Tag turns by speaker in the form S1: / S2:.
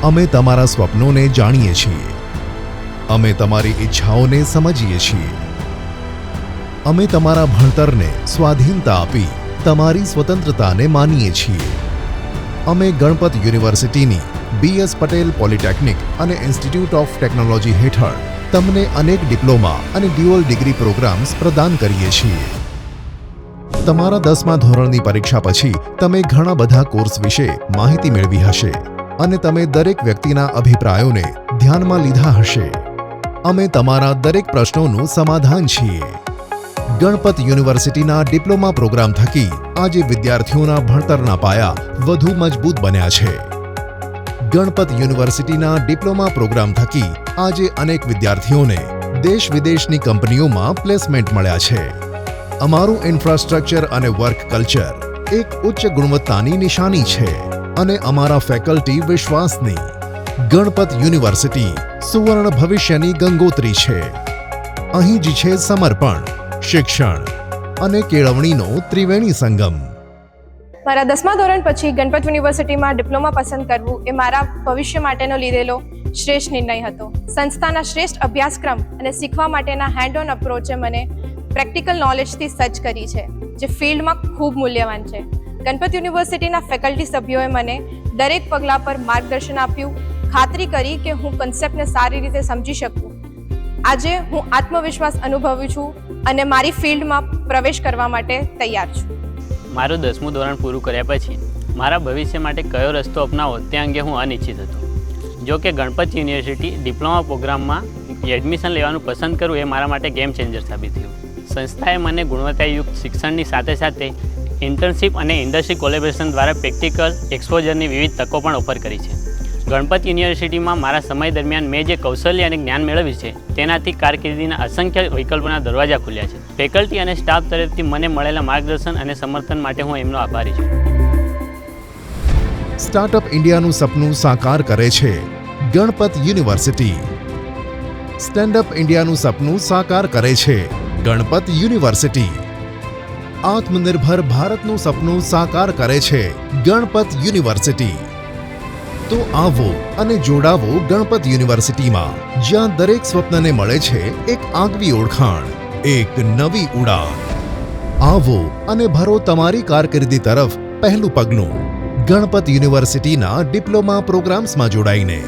S1: અમે તમારા સ્વપ્નોને જાણીએ છીએ, અમે તમારી ઈચ્છાઓને સમજીએ છીએ, અમે તમારા ભણતરને સ્વાધીનતા આપી તમારી સ્વતંત્રતાને માનીએ છીએ. અમે ગણપત યુનિવર્સિટીની BS પટેલ પોલિટેકનિક અને ઇન્સ્ટિટ્યૂટ ઓફ ટેકનોલોજી હેઠળ તમને અનેક ડિપ્લોમા અને ડ્યુઅલ ડિગ્રી પ્રોગ્રામ્સ પ્રદાન કરીએ છીએ. તમારા 10મા ધોરણની પરીક્ષા પછી તમે ઘણા બધા કોર્સ વિશે માહિતી મેળવી હશે અને તમે દરેક વ્યક્તિના અભિપ્રાયોને ધ્યાનમાં લીધા હશે. અમે તમારા દરેક પ્રશ્નોનું સમાધાન છીએ. ગણપત યુનિવર્સિટીના ડિપ્લોમા પ્રોગ્રામ થકી આજે વિદ્યાર્થીઓના ભણતરના પાયા વધુ મજબૂત બન્યા છે. ગણપત યુનિવર્સિટીના ડિપ્લોમા પ્રોગ્રામ થકી આજે અનેક વિદ્યાર્થીઓને દેશ વિદેશની કંપનીઓમાં પ્લેસમેન્ટ મળ્યા છે. અમારું ઇન્ફ્રાસ્ટ્રક્ચર અને વર્ક કલ્ચર એક ઉચ્ચ ગુણવત્તાની નિશાની છે અને અમારા ફેકલ્ટી વિશ્વાસની. ગણપત યુનિવર્સિટી સુવર્ણ ભવિષ્યની ગંગોત્રી છે. અહીં જ છે સમર્પણ, શિક્ષણ અને કેળવણીનો ત્રિવેણી સંગમ.
S2: મારા 10મા ધોરણ પછી ગણપત યુનિવર્સિટીમાં ડિપ્લોમા પસંદ કરવું એ મારા ભવિષ્ય માટેનો લીધેલો શ્રેષ્ઠ નિર્ણય હતો. સંસ્થાના શ્રેષ્ઠ અભ્યાસક્રમ અને શીખવા માટેના હેન્ડ ઓન અપ્રોચે મને પ્રેક્ટિકલ નોલેજથી સજ્જ કરી છે, જે ફિલ્ડમાં ખૂબ મૂલ્યવાન છે. ગણપત યુનિવર્સિટીના ફેકલ્ટી સભ્યોએ મને દરેક પગલા પર માર્ગદર્શન આપ્યું, ખાતરી કરી કે હું કન્સેપ્ટને સારી રીતે સમજી શકું. આજે હું આત્મવિશ્વાસ અનુભવું છું અને મારી ફિલ્ડમાં પ્રવેશ કરવા માટે તૈયાર છું.
S3: મારું 10મું ધોરણ પૂરું કર્યા પછી મારા ભવિષ્ય માટે કયો રસ્તો અપનાવો તે અંગે હું અનિશ્ચિત હતો. જો કે ગણપત યુનિવર્સિટી ડિપ્લોમા પ્રોગ્રામમાં એડમિશન લેવાનું પસંદ કરવું એ મારા માટે ગેમ ચેન્જર સાબિત થયું. સંસ્થાએ મને ગુણવત્તાયુક્ત શિક્ષણની સાથે સાથે ઇન્ટર્નશીપ અને ઇન્ડસ્ટ્રી કોલેબોરેશન દ્વારા પ્રેક્ટિકલ એક્સપોઝરની વિવિધ તકો પણ ઓફર કરી છે. ગણપત યુનિવર્સિટીમાં મારા સમય દરમિયાન મેં જે કૌશલ્ય અને જ્ઞાન મેળવ્યું છે તેનાથી કારકિર્દીના અસંખ્ય વિકલ્પોના દરવાજા ખુલ્યા છે. ફેકલ્ટી અને સ્ટાફ તરફથી મને મળેલા માર્ગદર્શન અને સમર્થન માટે હું એમનો આભારી છું.
S1: સ્ટાર્ટઅપ ઇન્ડિયાનું સપનું સાકાર કરે છે ગણપત યુનિવર્સિટી. સ્ટેન્ડઅપ ઇન્ડિયાનું સપનું સાકાર કરે છે ગણપત યુનિવર્સિટી. આત્મનિર્ભર ભારતનું સપનું સાકાર કરે છે ગણપત યુનિવર્સિટી. તો આવો અને જોડાવો ગણપત યુનિવર્સિટીમાં, જ્યાં દરેક સ્વપ્નને મળે છે એક આગવી ઓળખાણ, એક નવી ઉડાન. આવો અને ભરો તમારી કારકિર્દી તરફ પહેલું પગલું ગણપત યુનિવર્સિટીના ડિપ્લોમા પ્રોગ્રામ્સમાં જોડાઈને.